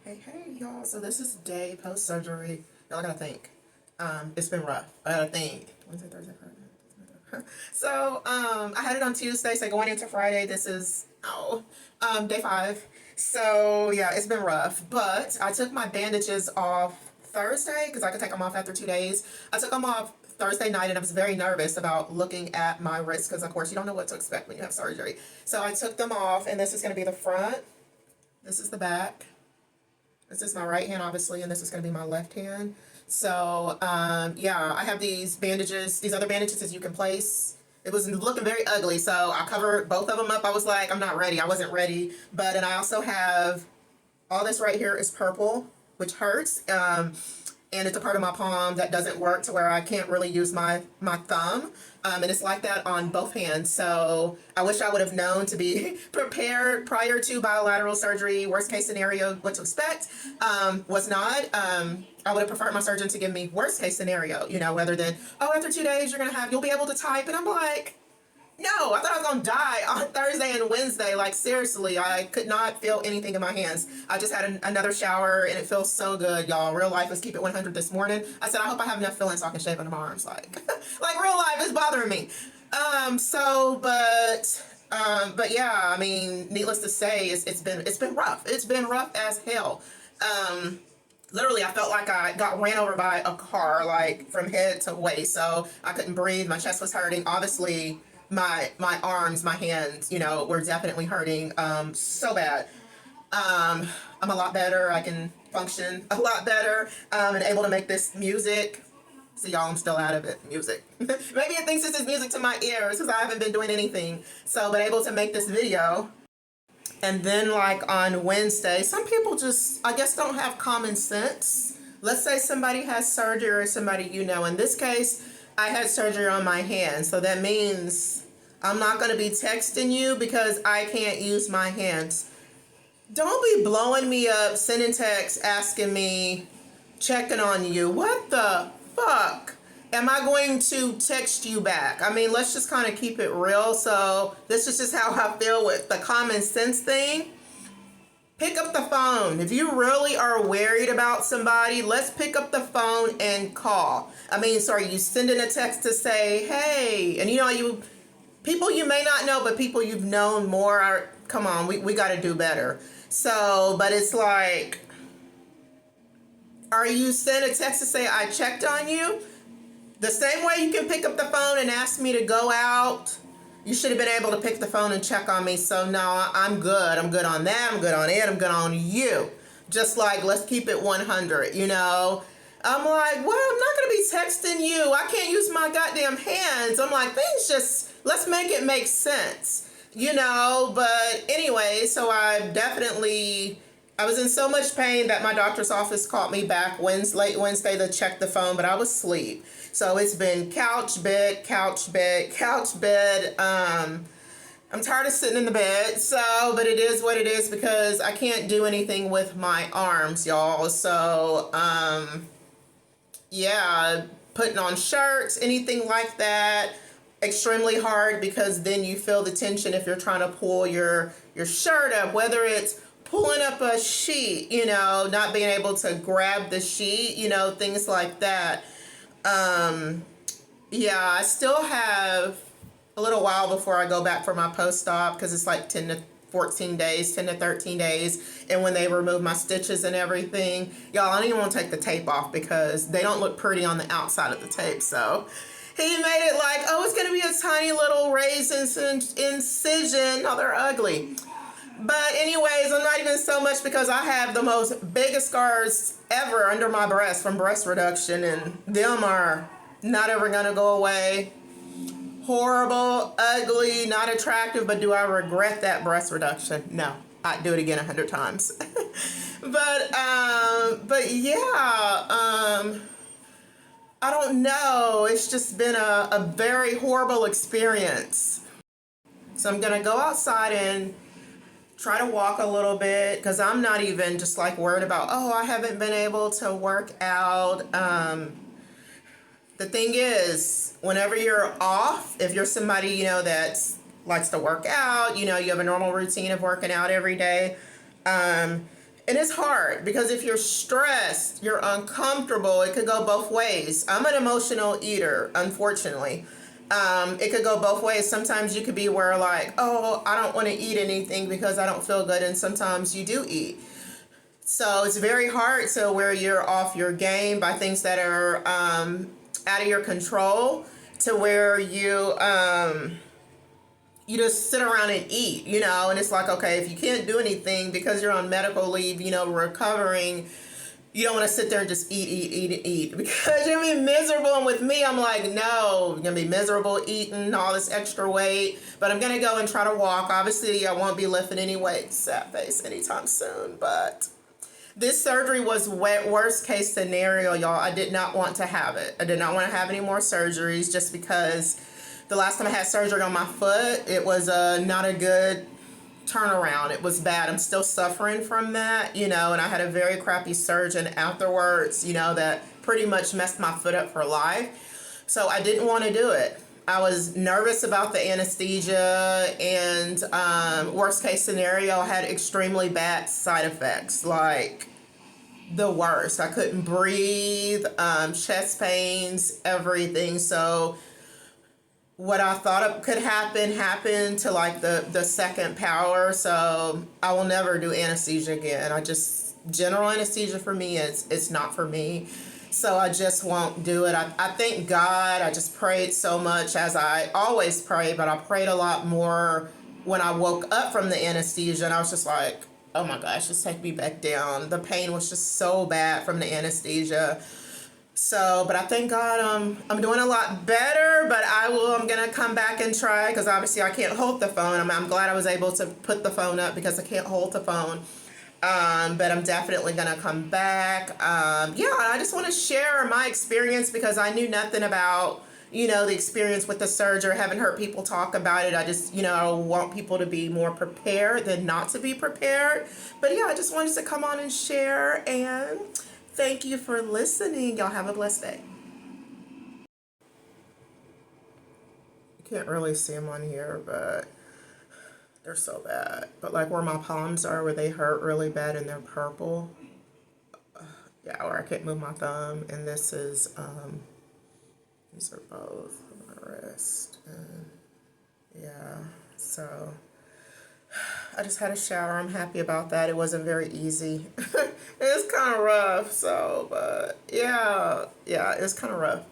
Hey, y'all. So this is day post-surgery. Y'all gotta think. It's been rough. I gotta think. Wednesday, Thursday, Friday. So, I had it on Tuesday, so going into Friday, this is, day 5. So, yeah, it's been rough. But I took my bandages off Thursday, because I could take them off after 2 days. I took them off Thursday night, and I was very nervous about looking at my wrist, because, of course, you don't know what to expect when you have surgery. So I took them off, and this is going to be the front. This is the back. This is my right hand, obviously, and this is going to be my left hand. So, yeah, I have these bandages, these other bandages that you can place. It was looking very ugly, so I covered both of them up. I was like, I'm not ready. I wasn't ready. But, and I also have, all this right here is purple, which hurts. And it's a part of my palm that doesn't work to where I can't really use my thumb. And it's like that on both hands. So I wish I would have known to be prepared prior to bilateral surgery. Worst case scenario, what to expect, was not. I would have preferred my surgeon to give me worst case scenario, you know, rather than, oh, after 2 days, you'll be able to type. And I'm like, no, I thought I was going to die on Thursday and Wednesday. Like, seriously, I could not feel anything in my hands. I just had another shower, and it feels so good, y'all. Real life, let's keep it 100 this morning. I said, I hope I have enough feeling so I can shave under my arms. Like, like real life is bothering me. But yeah, I mean, needless to say, it's been rough. It's been rough as hell. Literally, I felt like I got ran over by a car, like from head to waist. So I couldn't breathe. My chest was hurting. Obviously, my arms, my hands, you know, were definitely hurting so bad. I'm a lot better. I can function a lot better and able to make this music. See, y'all, I'm still out of it. Music. Maybe it thinks this is music to my ears because I haven't been doing anything. So, but able to make this video. And then, like, on Wednesday, some people just, I guess, don't have common sense. Let's say somebody has surgery or somebody you know. In this case, I had surgery on my hand. So that means I'm not going to be texting you because I can't use my hands. Don't be blowing me up, sending texts, asking me, checking on you. What the fuck? Am I going to text you back? I mean, let's just kind of keep it real. So this is just how I feel with the common sense thing. Pick up the phone. If you really are worried about somebody, let's pick up the phone and call. I mean, sorry, you send in a text to say, hey, and you know, people you may not know, but people you've known more are, come on, we got to do better. So, but it's like, are you send a text to say, I checked on you? The same way you can pick up the phone and ask me to go out, you should have been able to pick the phone and check on me. So no, I'm good. I'm good on that. I'm good on it. I'm good on you. Just like, let's keep it 100, you know? I'm like, well, I'm not going to be texting you. I can't use my goddamn hands. I'm like, things just, let's make it make sense, you know? But anyway, so I was in so much pain that my doctor's office called me back late Wednesday to check the phone, but I was asleep. So it's been couch, bed, couch, bed, couch, bed. I'm tired of sitting in the bed, so, but it is what it is because I can't do anything with my arms, y'all. So, yeah, putting on shirts, anything like that, extremely hard because then you feel the tension if you're trying to pull your shirt up, whether it's pulling up a sheet, you know, not being able to grab the sheet, you know, things like that. Yeah, I still have a little while before I go back for my post-op because it's like 10 to 14 days, 10 to 13 days. And when they remove my stitches and everything, y'all, I don't even want to take the tape off because they don't look pretty on the outside of the tape. So he made it like, oh, it's going to be a tiny little raised incision. No, they're ugly. But anyways, I'm not even so much because I have the most biggest scars ever under my breast from breast reduction, and them are not ever gonna go away. Horrible, ugly, not attractive, but do I regret that breast reduction? No, I'd do it again 100 times. but yeah, I don't know. It's just been a very horrible experience. So I'm gonna go outside and try to walk a little bit because I'm not even just like worried about, oh, I haven't been able to work out. The thing is, whenever you're off, if you're somebody, you know, that likes to work out, you know, you have a normal routine of working out every day, And it's hard because if you're stressed, you're uncomfortable, it could go both ways. I'm an emotional eater, unfortunately. It could go both ways. Sometimes you could be where like, oh, I don't want to eat anything because I don't feel good. And sometimes you do eat. So it's very hard to where you're off your game by things that are out of your control to where you just sit around and eat, and it's like, okay, if you can't do anything because you're on medical leave, recovering, you don't want to sit there and just eat because you're gonna be miserable. And with me, I'm like, no, you're gonna be miserable eating all this extra weight, but I'm gonna go and try to walk. Obviously, I won't be lifting any weights, sad face, anytime soon, but this surgery was worst case scenario, y'all. I did not want to have it. I did not want to have any more surgeries just because the last time I had surgery on my foot, it was not a good turnaround. It was bad. I'm still suffering from that, and I had a very crappy surgeon afterwards, that pretty much messed my foot up for life. So I didn't want to do it. I was nervous about the anesthesia, and worst case scenario, I had extremely bad side effects, like the worst. I couldn't breathe, chest pains, everything. So what I thought could happen happened to like the second power. So I will never do anesthesia again. General anesthesia for me it's not for me. So I just won't do it. I thank God. I just prayed so much, as I always pray, but I prayed a lot more when I woke up from the anesthesia, and I was just like, oh my gosh, just take me back down. The pain was just so bad from the anesthesia. So, but I thank God I'm doing a lot better, but I'm going to come back and try because obviously I can't hold the phone. I'm glad I was able to put the phone up because I can't hold the phone. But I'm definitely going to come back. Yeah, I just want to share my experience because I knew nothing about, the experience with the surgery. I haven't heard people talk about it. I just, want people to be more prepared than not to be prepared. But yeah, I just wanted to come on and share, and thank you for listening. Y'all have a blessed day. You can't really see them on here, but they're so bad. But like where my palms are, where they hurt really bad and they're purple. Yeah, where I can't move my thumb. And this is, these are both on my wrist. And yeah, so I just had a shower. I'm happy about that. It wasn't very easy. It's kind of rough. So, but yeah, it's kind of rough.